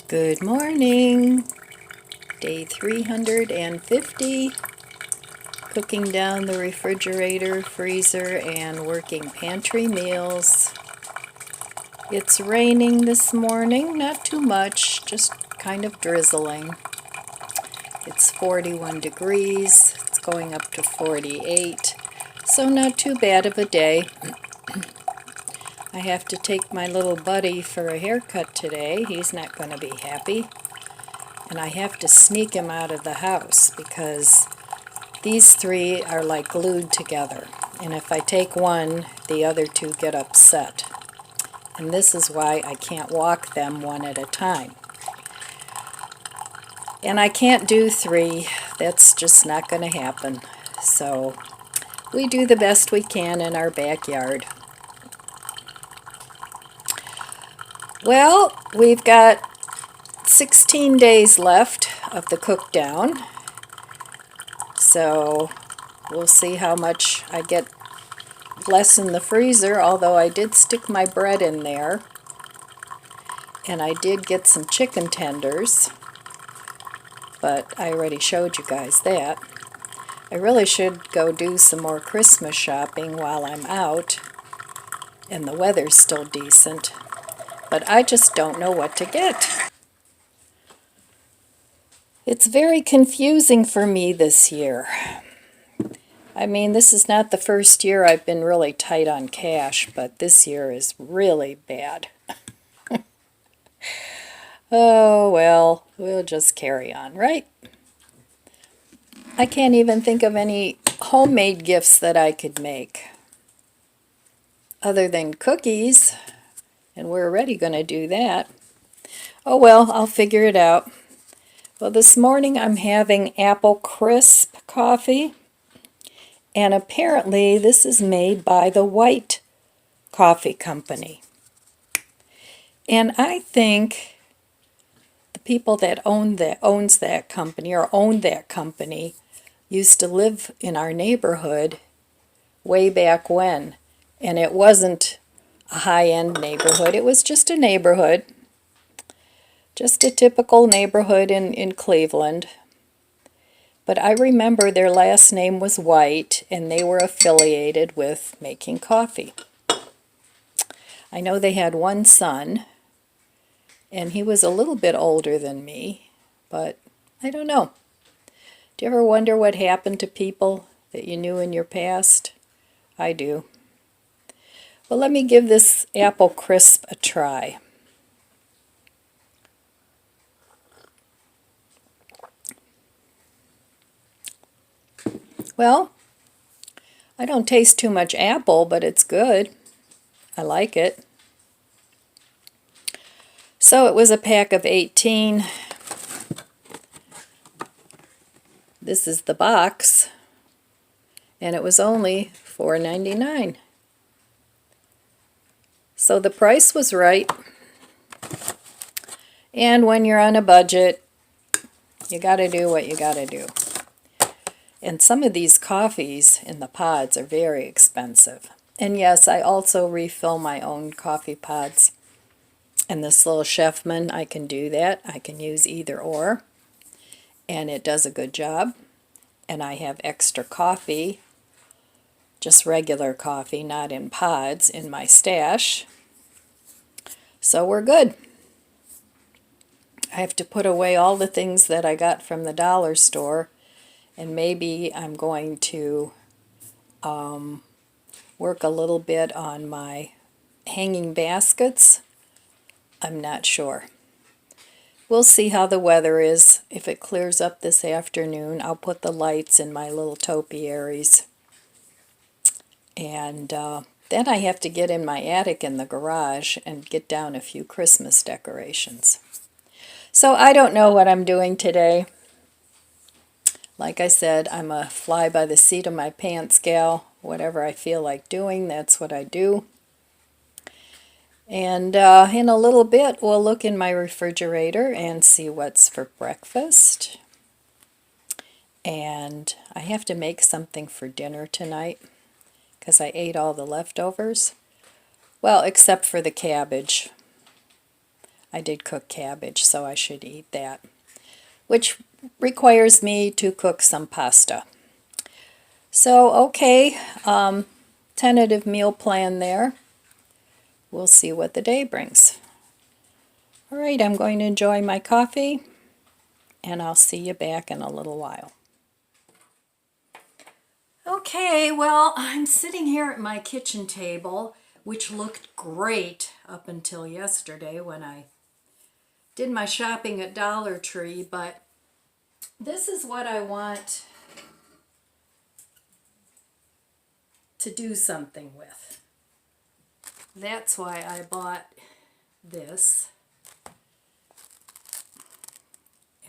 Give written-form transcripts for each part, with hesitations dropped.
Good morning, day 350, cooking down the refrigerator, freezer, and working pantry meals. It's raining this morning, not too much, just kind of drizzling. It's 41 degrees, it's going up to 48, so not too bad of a day. I have to take my little buddy for a haircut today. He's not going to be happy. And I have to sneak him out of the house because these three are like glued together. And if I take one, the other two get upset. And this is why I can't walk them one at a time. And I can't do three. That's just not going to happen. So we do the best we can in our backyard. Well, we've got 16 days left of the cook down. So we'll see how much I get less in the freezer, although I did stick my bread in there. And I did get some chicken tenders, but I already showed you guys that. I really should go do some more Christmas shopping while I'm out, and the weather's still decent, but I just don't know what to get. It's very confusing for me this year. I mean, this is not the first year I've been really tight on cash, but this year is really bad. Oh, well, we'll just carry on, right? I can't even think of any homemade gifts that I could make other than cookies, and we're already going to do that. Oh, well, I'll figure it out. Well, this morning I'm having apple crisp coffee. And apparently this is made by the White Coffee Company. And I think the people that owned that company used to live in our neighborhood way back when. And it wasn't a high-end neighborhood. It was just a neighborhood. Just a typical neighborhood in Cleveland. But I remember their last name was White, and they were affiliated with making coffee. I know they had one son, and he was a little bit older than me, but I don't know. Do you ever wonder what happened to people that you knew in your past? I do. Well, let me give this apple crisp a try. Well, I don't taste too much apple, but it's good. I like it. So it was a pack of 18. This is the box, and it was only $4.99. So the price was right. And when you're on a budget, you got to do what you got to do. And some of these coffees in the pods are very expensive. And yes, I also refill my own coffee pods. And this little Chefman, I can do that. I can use either or. And it does a good job. And I have extra coffee, just regular coffee, not in pods, in my stash. So we're good. I have to put away all the things that I got from the dollar store. And maybe I'm going to work a little bit on my hanging baskets. I'm not sure. We'll see how the weather is. If it clears up this afternoon, I'll put the lights in my little topiaries. And then I have to get in my attic in the garage and get down a few Christmas decorations. So I don't know what I'm doing today. Like I said, I'm a fly by the seat of my pants gal. Whatever I feel like doing, that's what I do. And in a little bit, we'll look in my refrigerator and see what's for breakfast. And I have to make something for dinner tonight because I ate all the leftovers. Well, except for the cabbage. I did cook cabbage, so I should eat that, which requires me to cook some pasta. So, okay, tentative meal plan there. We'll see what the day brings. All right, I'm going to enjoy my coffee, and I'll see you back in a little while. Okay, well, I'm sitting here at my kitchen table, which looked great up until yesterday when I did my shopping at Dollar Tree, but this is what I want to do something with. That's why I bought this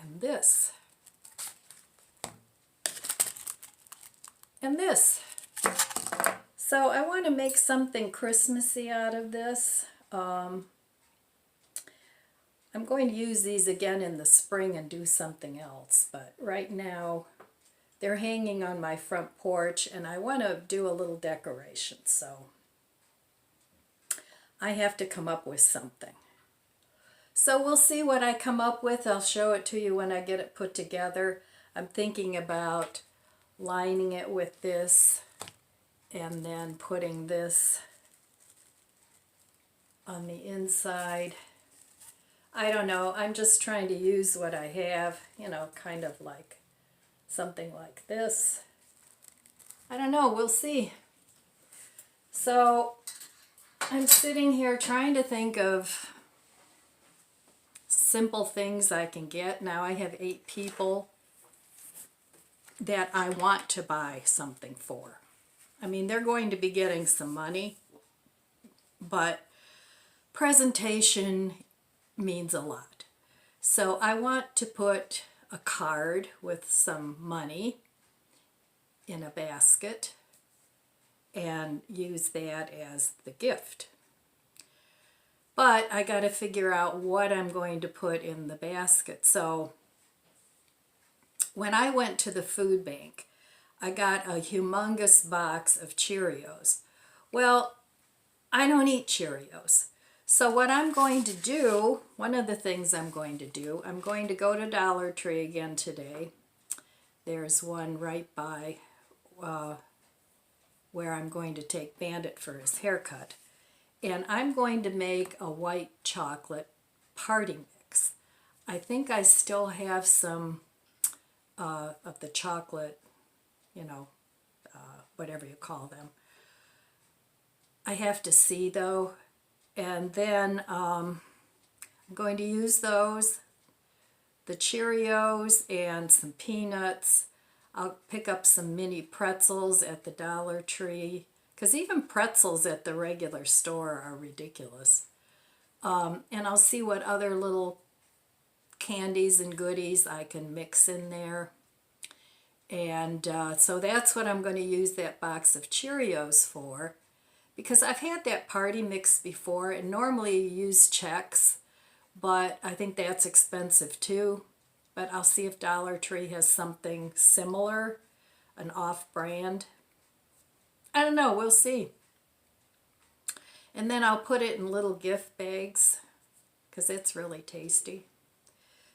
and this and this. So I want to make something Christmassy out of this. I'm going to use these again in the spring and do something else, but right now they're hanging on my front porch and I want to do a little decoration, so I have to come up with something. So we'll see what I come up with. I'll show it to you when I get it put together. I'm thinking about lining it with this and then putting this on the inside. I don't know, I'm just trying to use what I have, you know, kind of like something like this. I don't know, we'll see. So I'm sitting here trying to think of simple things I can get. Now I have 8 people that I want to buy something for. I mean, they're going to be getting some money, but presentation means a lot. So I want to put a card with some money in a basket and use that as the gift. But I got to figure out what I'm going to put in the basket. So when I went to the food bank, I got a humongous box of Cheerios. Well, I don't eat Cheerios. So what I'm going to do, one of the things I'm going to do, I'm going to go to Dollar Tree again today. There's one right by where I'm going to take Bandit for his haircut. And I'm going to make a white chocolate party mix. I think I still have some of the chocolate, you know, whatever you call them. I have to see though. And then I'm going to use those, the Cheerios and some peanuts. I'll pick up some mini pretzels at the Dollar Tree, because even pretzels at the regular store are ridiculous. And I'll see what other little candies and goodies I can mix in there. And so that's what I'm going to use that box of Cheerios for, because I've had that party mix before, and normally you use Chex, but I think that's expensive too. But I'll see if Dollar Tree has something similar, an off-brand. I don't know, we'll see. And then I'll put it in little gift bags, because it's really tasty.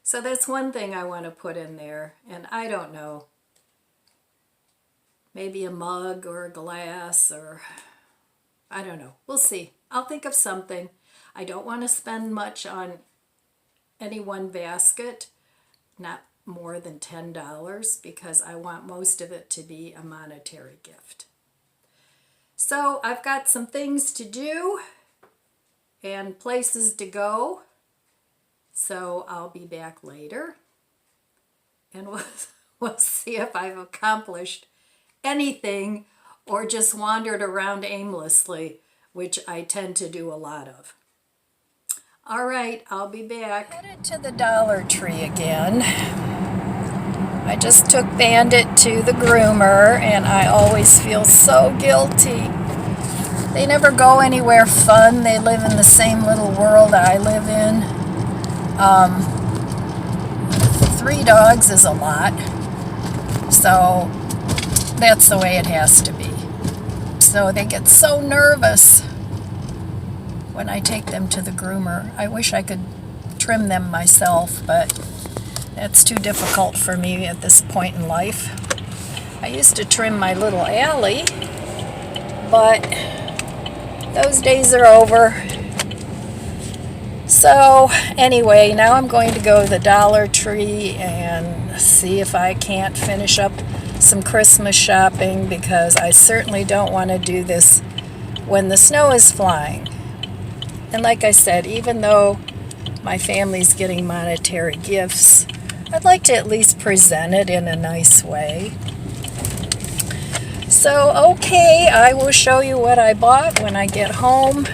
So that's one thing I want to put in there, and I don't know, maybe a mug or a glass, or I don't know. We'll see. I'll think of something. I don't want to spend much on any one basket, not more than $10, because I want most of it to be a monetary gift. So I've got some things to do and places to go. So I'll be back later, and we'll see if I've accomplished anything or just wandered around aimlessly, which I tend to do a lot of. All right, I'll be back. Headed to the Dollar Tree again. I just took Bandit to the groomer, and I always feel so guilty. They never go anywhere fun. They live in the same little world I live in. 3 dogs is a lot, so that's the way it has to be. So they get so nervous when I take them to the groomer. I wish I could trim them myself, but that's too difficult for me at this point in life. I used to trim my little alley, but those days are over. So anyway, now I'm going to go to the Dollar Tree and see if I can't finish up some Christmas shopping, because I certainly don't want to do this when the snow is flying. And like I said, even though my family's getting monetary gifts, I'd like to at least present it in a nice way. So, okay, I will show you what I bought when I get home,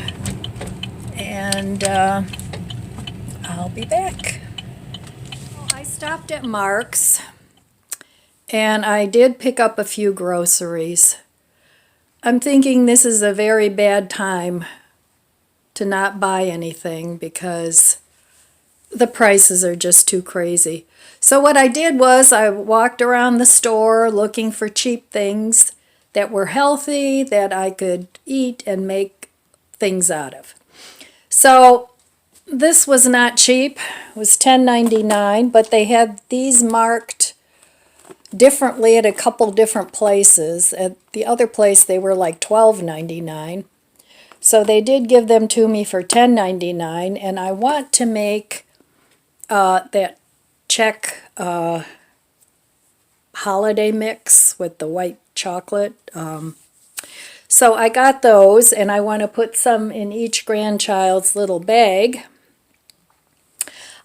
and I'll be back. I stopped at Mark's, and I did pick up a few groceries. I'm thinking this is a very bad time to not buy anything because the prices are just too crazy. So what I did was I walked around the store looking for cheap things that were healthy, that I could eat and make things out of. So this was not cheap. It was $10.99, but they had these marked differently at a couple different places. At the other place they were like $12.99. So they did give them to me for $10.99, and I want to make that Czech holiday mix with the white chocolate. So I got those, and I want to put some in each grandchild's little bag.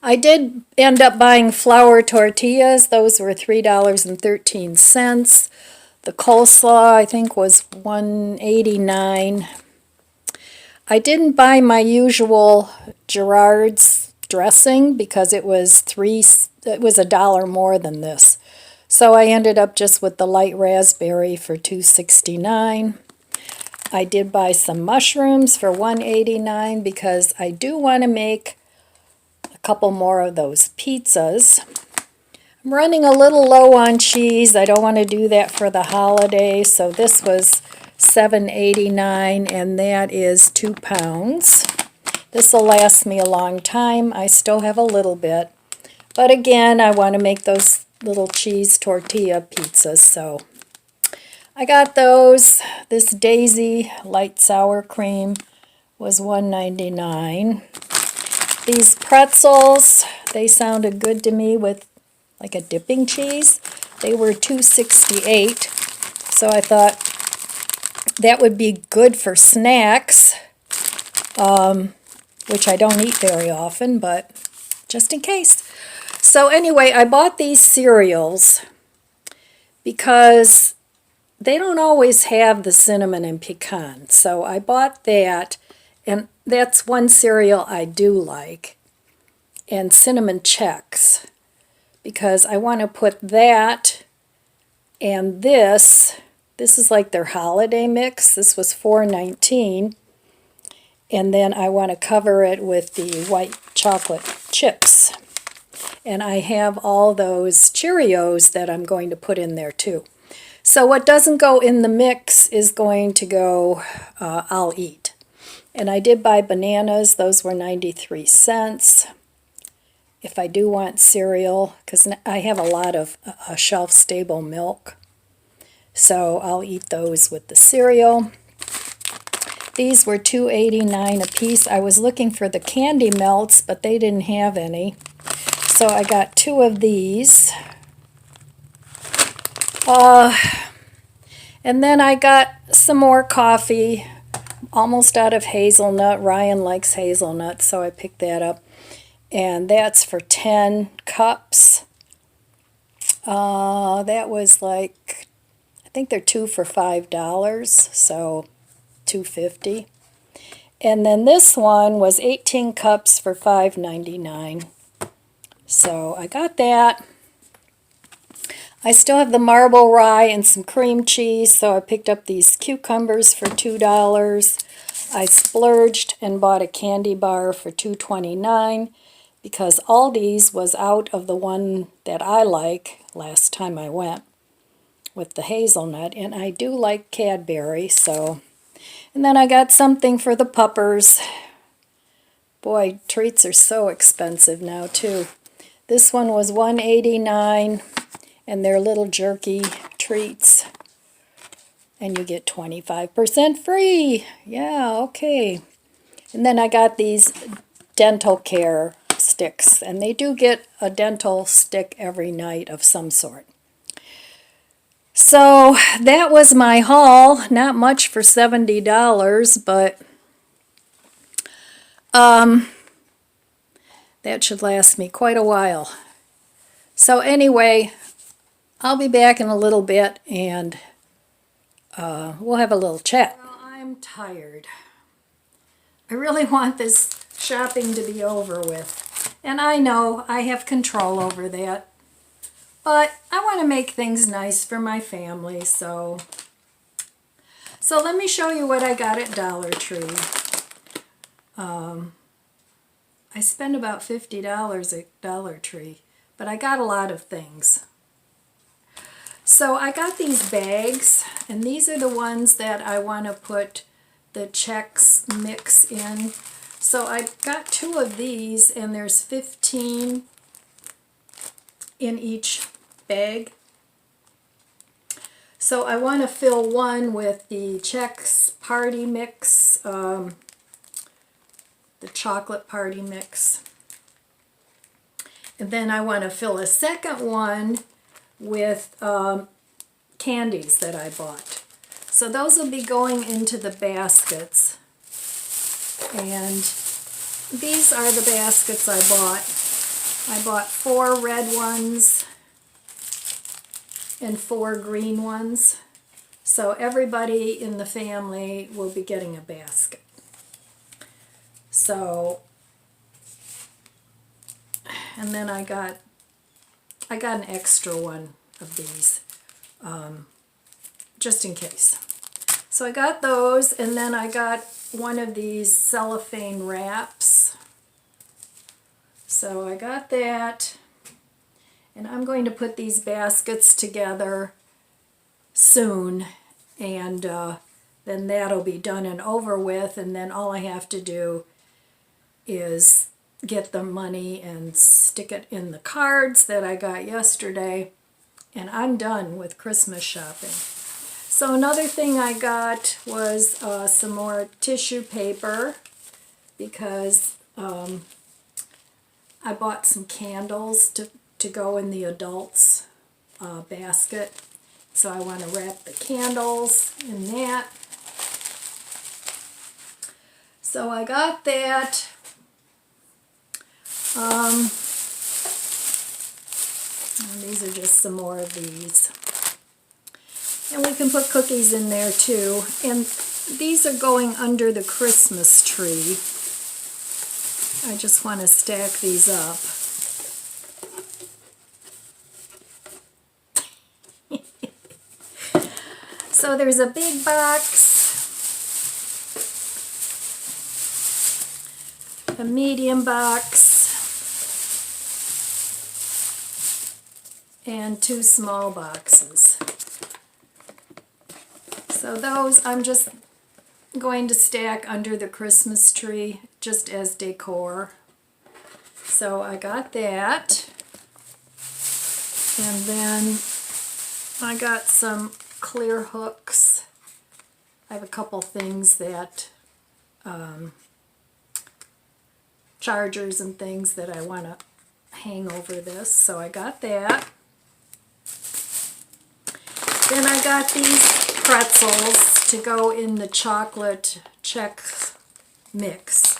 I did end up buying flour tortillas. Those were $3.13. The coleslaw, I think, was $1.89. I didn't buy my usual Gerard's dressing because it was $1 more than this. So I ended up just with the light raspberry for $2.69. I did buy some mushrooms for $1.89 because I do want to make a couple more of those pizzas. I'm running a little low on cheese. I don't want to do that for the holidays, so this was $7.89, and that is 2 pounds. This will last me a long time. I still have a little bit, but again, I want to make those little cheese tortilla pizzas, so I got those. This Daisy light sour cream was $1.99. These pretzels, they sounded good to me with like a dipping cheese. They were $2.68, so I thought that would be good for snacks, which I don't eat very often, but just in case. So anyway, I bought these cereals because they don't always have the cinnamon and pecan. So I bought that, and that's one cereal I do like, and cinnamon Chex, because I want to put that and this. This is like their holiday mix. This was $4.19. And then I want to cover it with the white chocolate chips. And I have all those Cheerios that I'm going to put in there too. So what doesn't go in the mix is going to go, I'll eat. And I did buy bananas. Those were 93 cents. If I do want cereal, because I have a lot of shelf-stable milk. So I'll eat those with the cereal. These were $2.89 a piece. I was looking for the candy melts, but they didn't have any. So I got 2 of these. And then I got some more coffee, almost out of hazelnut. Ryan likes hazelnut, so I picked that up. And that's for 10 cups. That was like, I think they're 2 for $5, so $2.50. And then this one was 18 cups for $5.99. So I got that. I still have the marble rye and some cream cheese, so I picked up these cucumbers for $2. I splurged and bought a candy bar for $2.29 because Aldi's was out of the one that I like last time I went with the hazelnut, and I do like Cadbury, so. And then I got something for the puppers. Boy, treats are so expensive now too. This one was $1.89, and they're little jerky treats. And you get 25% free. Yeah, okay. And then I got these dental care sticks, and they do get a dental stick every night of some sort. So that was my haul. Not much for $70, but that should last me quite a while. So anyway, I'll be back in a little bit, and we'll have a little chat. Well, I'm tired. I really want this shopping to be over with. And I know I have control over that. But I want to make things nice for my family, so let me show you what I got at Dollar Tree. I spent about $50 at Dollar Tree, but I got a lot of things. So I got these bags, and these are the ones that I want to put the Chex Mix in. So I got 2 of these, and there's 15 in each bag. So I want to fill one with the Chex Party Mix, the chocolate party mix. And then I want to fill a second one with candies that I bought. So those will be going into the baskets. And these are the baskets I bought. I bought 4 red ones and 4 green ones. So everybody in the family will be getting a basket. So, and then I got an extra one of these, just in case. So I got those, and then I got one of these cellophane wraps. So I got that, and I'm going to put these baskets together soon, and then that'll be done and over with, and then all I have to do is get the money and stick it in the cards that I got yesterday, and I'm done with Christmas shopping. So another thing I got was some more tissue paper, because I bought some candles to go in the adults basket. So I want to wrap the candles in that. So I got that. And these are just some more of these. And we can put cookies in there too. And these are going under the Christmas tree. I just want to stack these up. So there's a big box, a medium box, and 2 small boxes. So those I'm just going to stack under the Christmas tree just as decor. So I got that. And then I got some clear hooks. I have a couple things that, chargers and things that I want to hang over this. So I got that. Then I got these pretzels to go in the chocolate Chex Mix.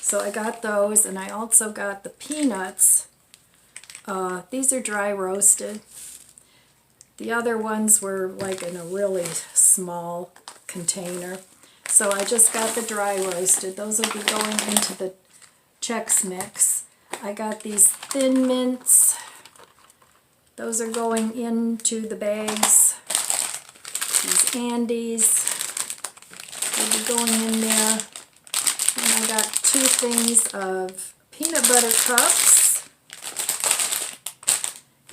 So I got those, and I also got the peanuts. These are dry roasted. The other ones were like in a really small container. So I just got the dry roasted. Those will be going into the Chex Mix. I got these Thin Mints. Those are going into the bags. These Andes will be going in there. And I got 2 things of peanut butter cups.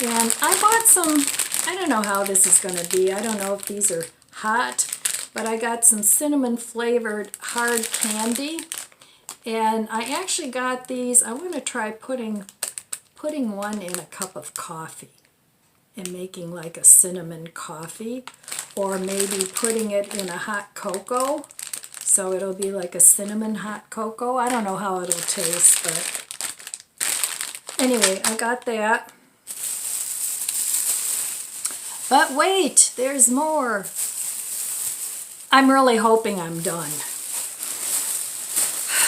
And I bought some, I don't know how this is going to be. I don't know if these are hot, but I got some cinnamon flavored hard candy. And I actually got these. I want to try putting one in a cup of coffee and making like a cinnamon coffee, or maybe putting it in a hot cocoa so it'll be like a cinnamon hot cocoa. I don't know how it'll taste, but anyway, I got that. But wait, there's more. I'm really hoping I'm done.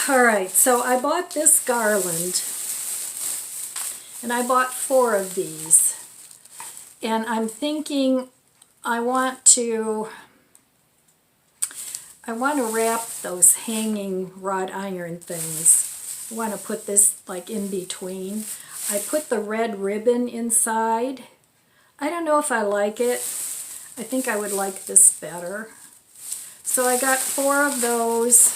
Alright, so I bought this garland, and I bought 4 of these. And I'm thinking I want to wrap those hanging wrought iron things. I want to put this like in between. I put the red ribbon inside. I don't know if I like it. I think I would like this better. So I got 4 of those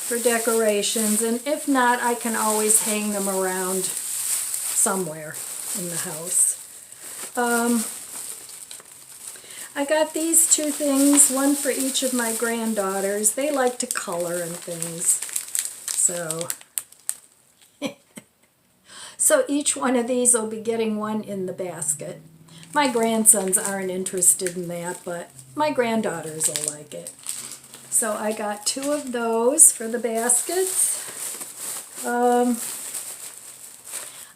for decorations, and if not, I can always hang them around somewhere in the house. I got these 2 things, one for each of my granddaughters. They like to color and things, so so each one of these will be getting one in the basket. My grandsons aren't interested in that, but my granddaughters will like it. So I got 2 of those for the baskets. I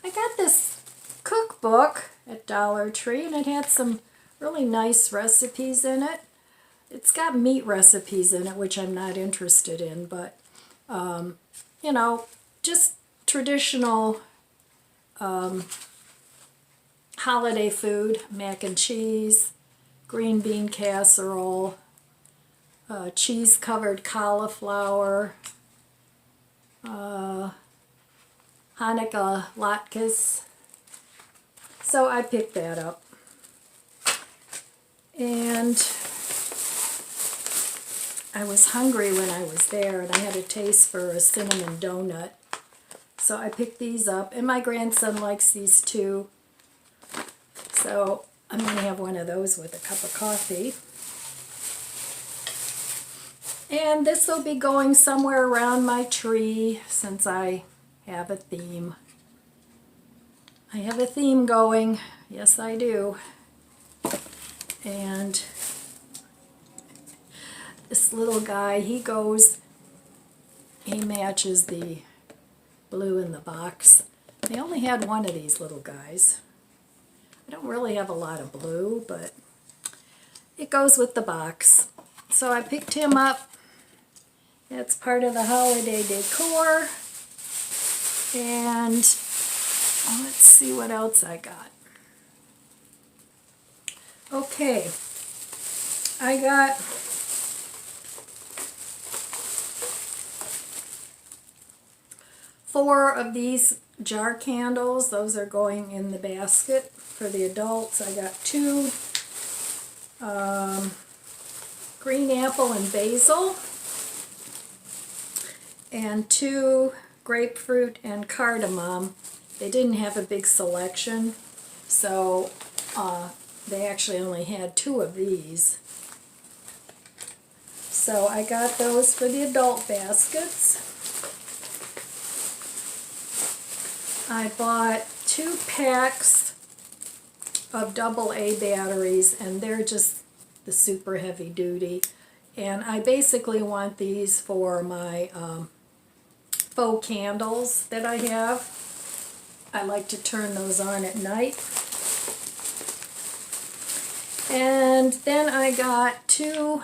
got this cookbook at Dollar Tree, and it had some really nice recipes in it. It's got meat recipes in it, which I'm not interested in, but you know, just traditional holiday food, mac and cheese, green bean casserole, cheese-covered cauliflower, Hanukkah latkes. So I picked that up. And I was hungry when I was there, and I had a taste for a cinnamon donut. So I picked these up, and my grandson likes these too. So I'm going to have one of those with a cup of coffee. And this will be going somewhere around my tree, since I have a theme. I have a theme going. Yes, I do. And this little guy, he matches the blue in the box. They only had one of these little guys. I don't really have a lot of blue, but it goes with the box. So I picked him up. That's part of the holiday decor. And let's see what else I got. Okay, I got four of these jar candles. Those are going in the basket for the adults. I got 2 green apple and basil, and 2 grapefruit and cardamom. They didn't have a big selection, so they actually only had 2 of these. So I got those for the adult baskets. I bought 2 packs of AA batteries, and they're just the super heavy duty. And I basically want these for my faux candles that I have. I like to turn those on at night. And then I got 2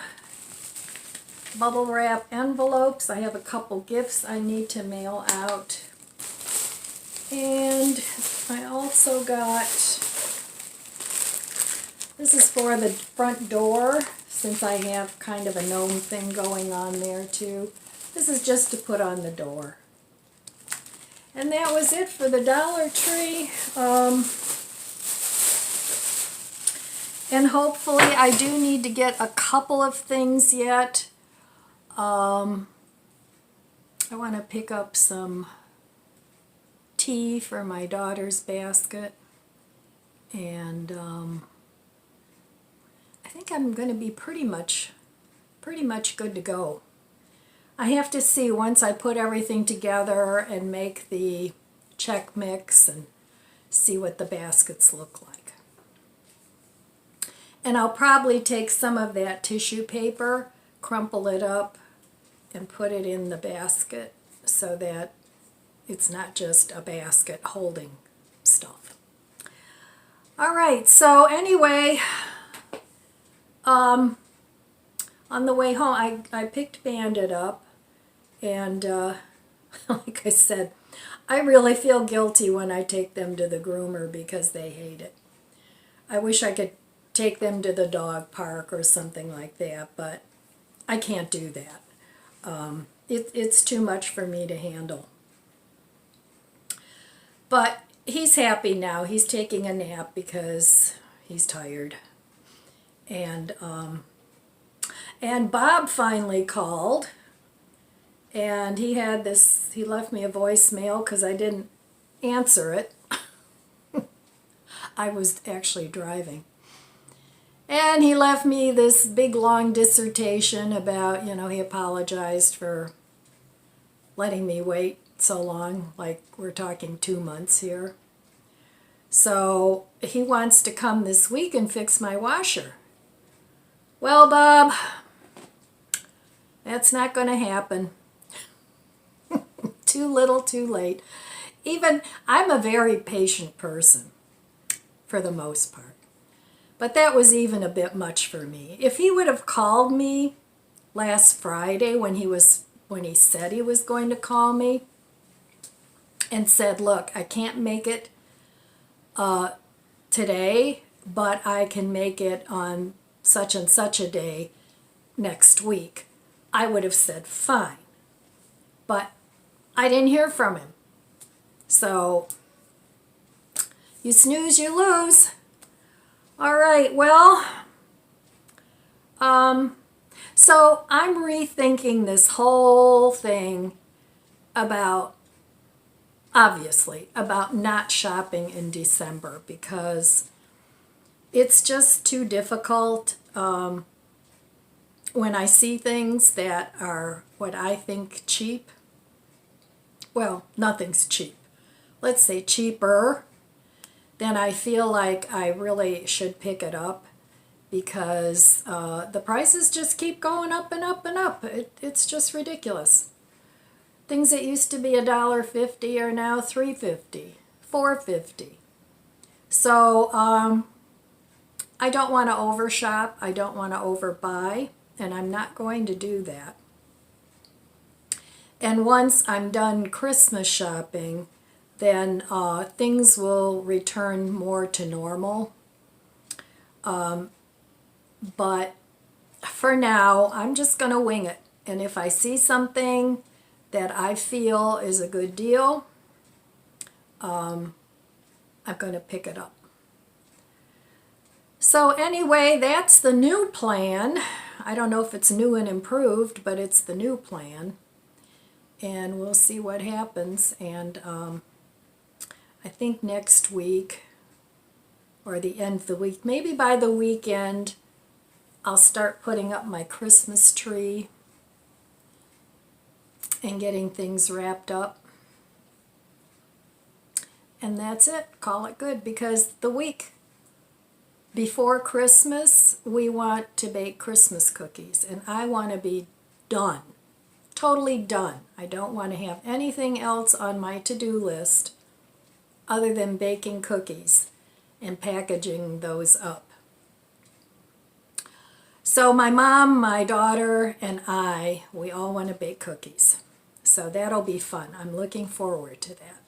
bubble wrap envelopes. I have a couple gifts I need to mail out. And I also got, this is for the front door, since I have kind of a gnome thing going on there too. This is just to put on the door. And that was it for the Dollar Tree. And hopefully, I do need to get a couple of things yet. I want to pick up some tea for my daughter's basket. And I think I'm going to be pretty much good to go. I have to see once I put everything together and make the check mix and see what the baskets look like. And I'll probably take some of that tissue paper, crumple it up, and put it in the basket so that it's not just a basket holding stuff. All right, so anyway, on the way home, I picked Bandit up, and like I said, I really feel guilty when I take them to the groomer because they hate it. I wish I could take them to the dog park or something like that, but I can't do that. It's too much for me to handle. But he's happy now. He's taking a nap because he's tired. And Bob finally called, and he left me a voicemail because I didn't answer it. I was actually driving. And he left me this big long dissertation about, he apologized for letting me wait so long, like we're talking 2 months here. So he wants to come this week and fix my washer. Well, Bob, that's not going to happen. Too little, too late. Even, I'm a very patient person, for the most part. But that was even a bit much for me. If he would have called me last Friday when he said he was going to call me and said, look, I can't make it today, but I can make it on such and such a day next week, I would have said fine. But I didn't hear from him. So you snooze, you lose. All right, well, so I'm rethinking this whole thing obviously, about not shopping in December because it's just too difficult when I see things that are what I think cheap. Well, nothing's cheap. Let's say cheaper. Then I feel like I really should pick it up because the prices just keep going up and up and up. It's just ridiculous. Things that used to be $1.50 are now $3.50, $4.50. So I don't want to overshop. I don't want to overbuy, and I'm not going to do that. And once I'm done Christmas shopping, then things will return more to normal. But for now, I'm just going to wing it. And if I see something that I feel is a good deal, I'm going to pick it up. So anyway, that's the new plan. I don't know if it's new and improved, but it's the new plan. And we'll see what happens. And I think next week, or the end of the week, maybe by the weekend, I'll start putting up my Christmas tree and getting things wrapped up. And that's it. Call it good, because the week before Christmas, we want to bake Christmas cookies, and I want to be done. Totally done. I don't want to have anything else on my to-do list other than baking cookies and packaging those up. So my mom, my daughter, and we all want to bake cookies. So that'll be fun. I'm looking forward to that.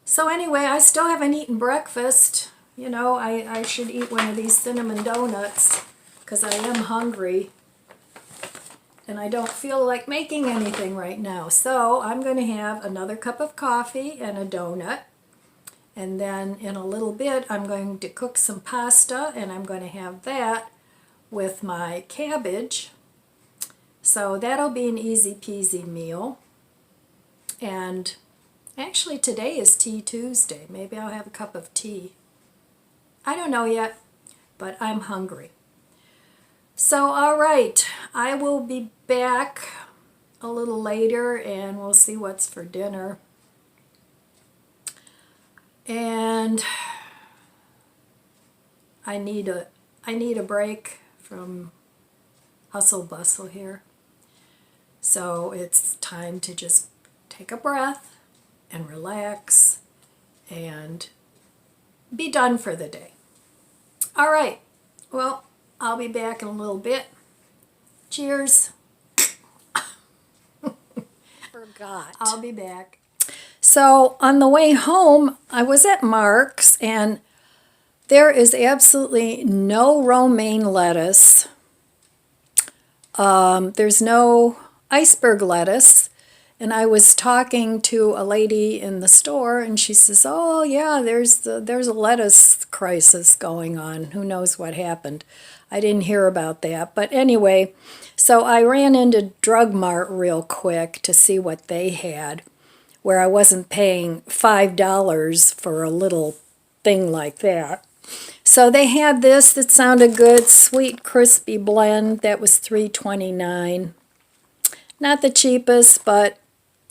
So anyway, I still haven't eaten breakfast. I should eat one of these cinnamon donuts because I am hungry. And I don't feel like making anything right now. So I'm going to have another cup of coffee and a donut. And then in a little bit, I'm going to cook some pasta, and I'm going to have that with my cabbage. So that'll be an easy peasy meal. And actually today is Tea Tuesday. Maybe I'll have a cup of tea. I don't know yet, but I'm hungry. So, all right, I will be back a little later and we'll see what's for dinner. And I need a break from hustle bustle here. So it's time to just take a breath and relax and be done for the day. All right, well, I'll be back in a little bit. Cheers. Forgot. I'll be back. So on the way home, I was at Mark's and there is absolutely no romaine lettuce. There's no iceberg lettuce. And I was talking to a lady in the store and she says, oh yeah, there's a lettuce crisis going on. Who knows what happened. I didn't hear about that. But anyway, so I ran into Drug Mart real quick to see what they had, where I wasn't paying $5 for a little thing like that. So they had this that sounded good, sweet crispy blend, that was $3.29. Not the cheapest, but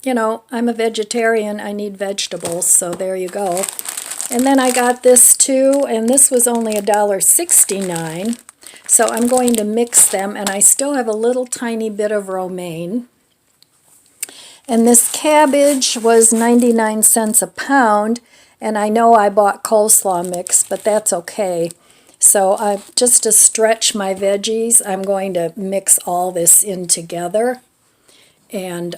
you know, I'm a vegetarian, I need vegetables, so there you go. And then I got this too, and this was only $1.69. So I'm going to mix them, and I still have a little tiny bit of romaine. And this cabbage was 99 cents a pound, and I know I bought coleslaw mix, but that's okay. So just to stretch my veggies, I'm going to mix all this in together. And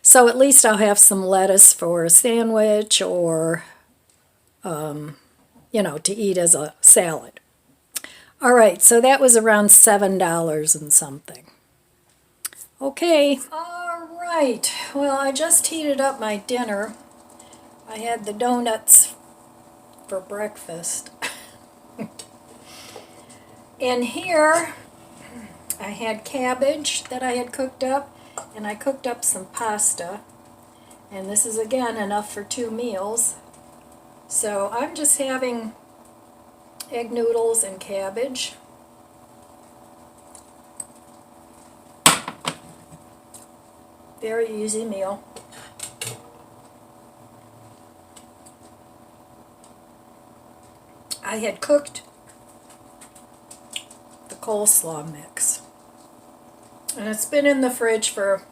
so at least I'll have some lettuce for a sandwich or, you know, to eat as a salad. All right, so that was around $7 and something. Okay. All right, well, I just heated up my dinner. I had the donuts for breakfast. And here I had cabbage that I had cooked up, and I cooked up some pasta. And this is again enough for 2 meals. So I'm just having egg noodles and cabbage. Very easy meal. I had cooked the coleslaw mix, and it's been in the fridge for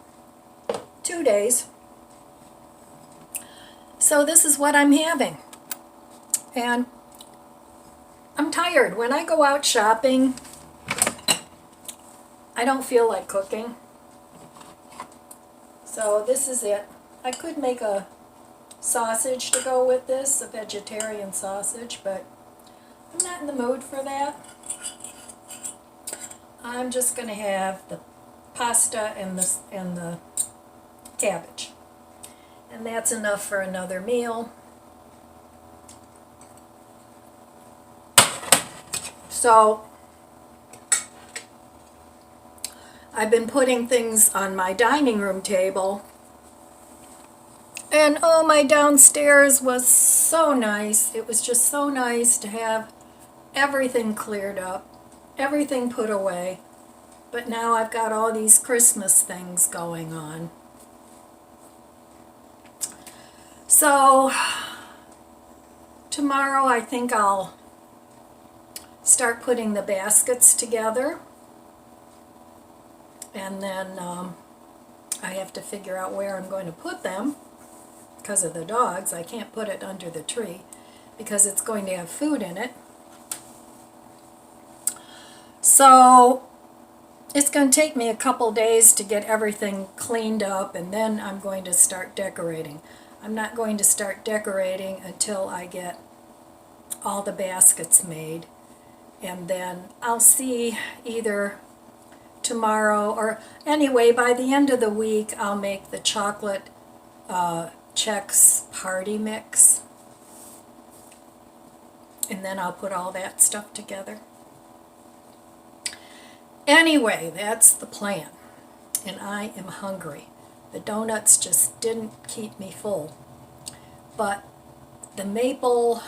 2 days. So this is what I'm having. And I'm tired. When I go out shopping, I don't feel like cooking. So this is it. I could make a sausage to go with this, a vegetarian sausage, but I'm not in the mood for that. I'm just going to have the pasta and the cabbage. And that's enough for another meal. So I've been putting things on my dining room table. And oh, my downstairs was so nice. It was just so nice to have everything cleared up, everything put away. But now I've got all these Christmas things going on. So tomorrow I think I'll start putting the baskets together. And then I have to figure out where I'm going to put them because of the dogs. I can't put it under the tree because it's going to have food in it. So it's going to take me a couple days to get everything cleaned up, and then I'm going to start decorating. I'm not going to start decorating until I get all the baskets made, and then I'll see either tomorrow or anyway by the end of the week I'll make the chocolate Chex party mix, and then I'll put all that stuff together. Anyway, that's the plan, and I am hungry. The donuts just didn't keep me full, but the maple,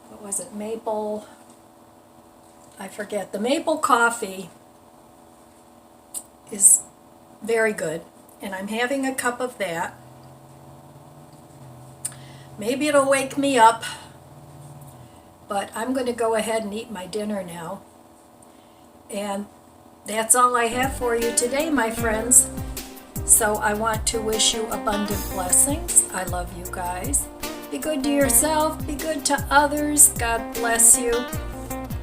what was it, maple I forget, the maple coffee is very good, and I'm having a cup of that. Maybe it'll wake me up, but I'm going to go ahead and eat my dinner now. And that's all I have for you today, my friends. So I want to wish you abundant blessings. I love you guys. Be good to yourself, be good to others. God bless you,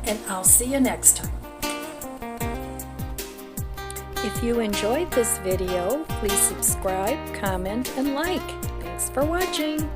and I'll see you next time. If you enjoyed this video, please subscribe, comment, and like. Thanks for watching.